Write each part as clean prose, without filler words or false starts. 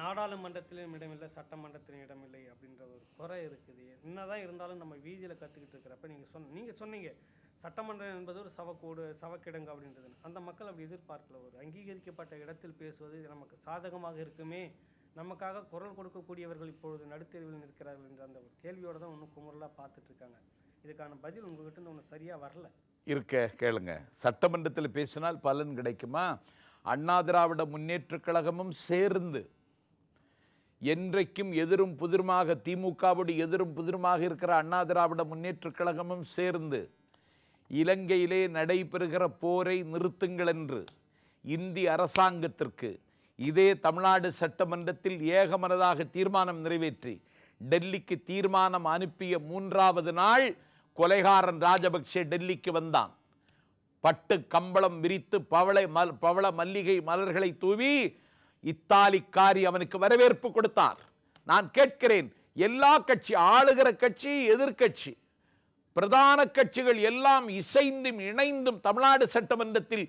நாடாளுமன்றத்திலும் இடமில்லை, சட்டமன்றத்திலும் இடமில்லை அப்படின்ற ஒரு குறை இருக்குது. என்னதான் இருந்தாலும் நம்ம வீதியில் கற்றுக்கிட்டு இருக்கிறப்ப நீங்கள் சொன்னீங்க சட்டமன்றம் என்பது ஒரு சவக்கிடங்கு அப்படின்றது. அந்த மக்கள் அப்படி எதிர்பார்க்கல. ஒரு அங்கீகரிக்கப்பட்ட இடத்தில் பேசுவது நமக்கு சாதகமாக இருக்குமே, நமக்காக குரல் கொடுக்கக்கூடியவர்கள் இப்பொழுது நடுத்தெருவில் நிற்கிறார்கள் என்ற அந்த ஒரு கேள்வியோடு தான் ஒன்றும் குமுறலாக பார்த்துட்டு இருக்காங்க. இதுக்கான பதில் உங்ககிட்ட இருந்து ஒன்றும் சரியாக வரல. கேளுங்க. சட்டமன்றத்தில் பேசினால் பலன் கிடைக்குமா? அண்ணா திராவிட முன்னேற்ற கழகமும் சேர்ந்து என்றைக்கும் எதிரும் புதிருமாக, திமுகவோடு எதிரும் புதிருமாக இருக்கிற அண்ணா திராவிட முன்னேற்ற கழகமும் சேர்ந்து இலங்கையிலே நடைபெறுகிற போரை நிறுத்துங்கள் என்று இந்திய அரசாங்கத்திற்கு இதே தமிழ்நாடு சட்டமன்றத்தில் ஏகமனதாக தீர்மானம் நிறைவேற்றி டெல்லிக்கு தீர்மானம் அனுப்பிய 3வது நாள் கொலைகாரன் ராஜபக்சே டெல்லிக்கு வந்தான். பட்டு கம்பளம் விரித்து பவள மல்லிகை மலர்களை தூவி இத்தாலிக்காரி அவனுக்கு வரவேற்பு கொடுத்தார். நான் கேட்கிறேன், எல்லா கட்சி, ஆளுகிற கட்சி, எதிர்கட்சி, பிரதான கட்சிகள் எல்லாம் இசைந்தும் இணைந்தும் தமிழ்நாடு சட்டமன்றத்தில்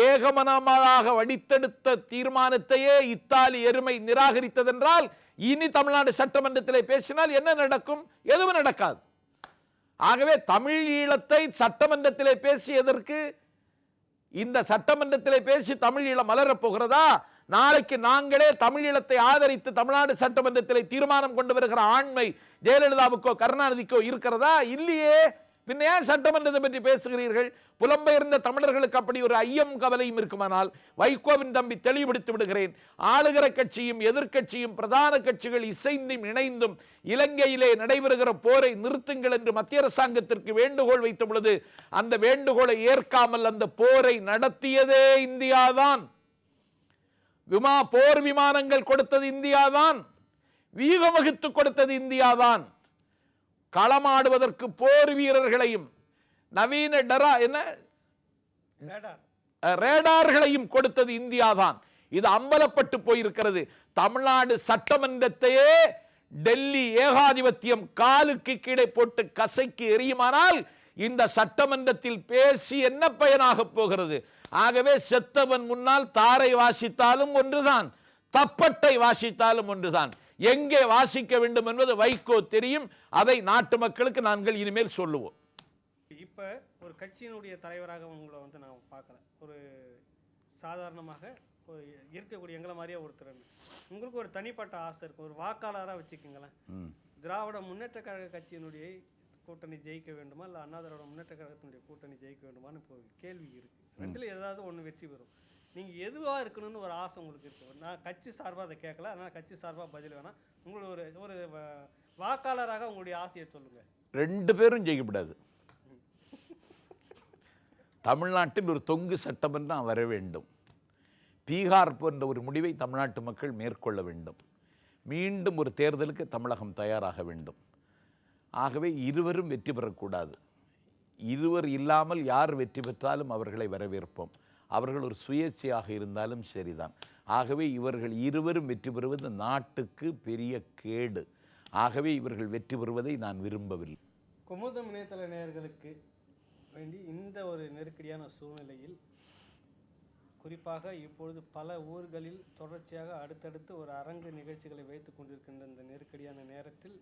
ஏகமனமாக வடித்தெடுத்த தீர்மானத்தையே இத்தாலி எருமை நிராகரித்ததென்றால் இனி தமிழ்நாடு சட்டமன்றத்திலே பேசினால் என்ன நடக்கும்? எதுவும் நடக்காது. ஆகவே தமிழ் ஈழத்தை சட்டமன்றத்திலே பேசியதற்கு, இந்த சட்டமன்றத்திலே பேசி தமிழ் ஈழம் மலரப் போகிறதா? நாளைக்கு நாங்களே தமிழ் ஈழத்தை ஆதரித்து தமிழ்நாடு சட்டமன்றத்திலே தீர்மானம் கொண்டு வருகிற ஆண்மை ஜெயலலிதாவுக்கோ கருணாநிதிக்கோ இருக்கிறதா? இல்லையே. பின்ன ஏன் சட்டமன்றத்தை பற்றி பேசுகிறீர்கள்? புலம்பெயர்ந்த தமிழர்களுக்கு அப்படி ஒரு ஐயம் கவலையும் இருக்குமானால் வைகோவின் தம்பி தெளிவுபடுத்தி விடுகிறேன். ஆளுகிற கட்சியும் எதிர்கட்சியும் பிரதான கட்சிகள் இசைந்தும் இணைந்தும் இலங்கையிலே நடைபெறுகிற போரை நிறுத்துங்கள் என்று மத்திய அரசாங்கத்திற்கு வேண்டுகோள் வைத்த பொழுது அந்த வேண்டுகோளை ஏற்காமல் அந்த போரை நடத்தியதே இந்தியாதான். போர் விமானங்கள் கொடுத்தது இந்தியாதான். வீகம் வகுத்து கொடுத்தது இந்தியாதான். களமாடுவதற்கு போர் வீரர்களையும் நவீன ரேடார்களையும் கொடுத்தது இந்தியாதான். இது அம்பலப்பட்டு போயிருக்கிறது. தமிழ்நாடு சட்டமன்றத்தையே டெல்லி ஏகாதிபத்தியம் காலுக்கு கீழே போட்டு கசைக்கு எரியுமானால் இந்த சட்டமன்றத்தில் பேசி என்ன பயனாக போகிறது? ஆகவே செத்தவன் முன்னால் தாரை வாசித்தாலும் ஒன்றுதான், தப்பட்டை வாசித்தாலும் ஒன்றுதான். எங்கே வாசிக்க வேண்டும் என்பது வைகோ தெரியும். அதை நாட்டு மக்களுக்கு நாங்கள் இனிமேல் சொல்லுவோம். இப்ப ஒரு கட்சியினுடைய தலைவராக உங்களை நான் பார்க்கல. ஒரு சாதாரணமாக இருக்கக்கூடிய எங்களை மாதிரியே ஒருத்தர், உங்களுக்கு ஒரு தனிப்பட்ட ஆசை இருக்கும், ஒரு வாக்காளராக வச்சுக்கோங்களேன். திராவிட முன்னேற்ற கழக கட்சியினுடைய கூட்டணி ஜெயிக்க வேண்டுமா, இல்லை அண்ணா திராவிட முன்னேற்ற கழகத்தினுடைய கூட்டணி ஜெயிக்க வேண்டுமான்னு இப்போ கேள்வி இருக்கு. ரெண்டுல ஏதாவது ஒன்று வெற்றி பெறும். நீங்கள் எதுவாக இருக்கணும்னு ஒரு ஆசை உங்களுக்கு இருக்கு. நான் கட்சி சார்பாக அதை கேட்கல, அதனால் கட்சி சார்பாக பதில் வேணாம். உங்களோட ஒரு வாக்காளராக உங்களுடைய ஆசையை சொல்லுங்க. 2 பேரும் ஜெயிக்கப்படாது. தமிழ்நாட்டில் ஒரு தொங்கு சட்டமன்றம் வர வேண்டும். பீகார் போன்ற ஒரு முடிவை தமிழ்நாட்டு மக்கள் மேற்கொள்ள வேண்டும். மீண்டும் ஒரு தேர்தலுக்கு தமிழகம் தயாராக வேண்டும். ஆகவே இருவரும் வெற்றி பெறக்கூடாது. இருவர் இல்லாமல் யார் வெற்றி பெற்றாலும் அவர்களை வரவேற்போம். அவர்கள் ஒரு சுயேட்சையாக இருந்தாலும் சரிதான். ஆகவே இவர்கள் இருவரும் வெற்றி பெறுவது நாட்டுக்கு பெரிய கேடு. ஆகவே இவர்கள் வெற்றி பெறுவதை நான் விரும்பவில்லை. குமுதம் இணையதள நேயர்களுக்கு வேண்டி இந்த ஒரு நெருக்கடியான சூழ்நிலையில், குறிப்பாக இப்பொழுது பல ஊர்களில் தொடர்ச்சியாக அடுத்தடுத்து ஒரு அரங்கு நிகழ்ச்சிகளை வைத்து கொண்டிருக்கின்ற இந்த நெருக்கடியான நேரத்தில்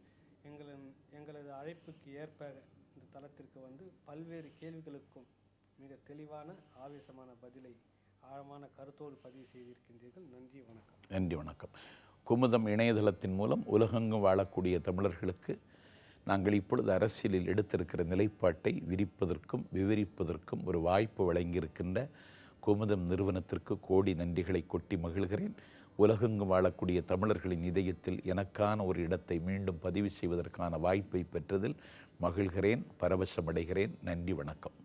எங்களது அழைப்புக்கு ஏற்ப இந்த தளத்திற்கு வந்து பல்வேறு கேள்விகளுக்கும் மிக தெளிவான ஆவேசமான பதிலை ஆழமான கருத்தோடு பதிவு செய்திருக்கின்றீர்கள். நன்றி, வணக்கம். நன்றி, வணக்கம். குமுதம் இணையதளத்தின் மூலம் உலகெங்கும் வாழக்கூடிய தமிழர்களுக்கு நாங்கள் இப்பொழுது அரசியலில் எடுத்திருக்கிற நிலைப்பாட்டை விரிப்பதற்கும் விவரிப்பதற்கும் ஒரு வாய்ப்பு வழங்கியிருக்கின்ற குமுதம் நிறுவனத்திற்கு கோடி நன்றிகளை கொட்டி மகிழ்கிறேன். உலகெங்கும் வாழக்கூடிய தமிழர்களின் இதயத்தில் எனக்கான ஒரு இடத்தை மீண்டும் பதிவு செய்வதற்கான வாய்ப்பை பெற்றதில் மகிழ்கிறேன், பரவசமடைகிறேன். நன்றி, வணக்கம்.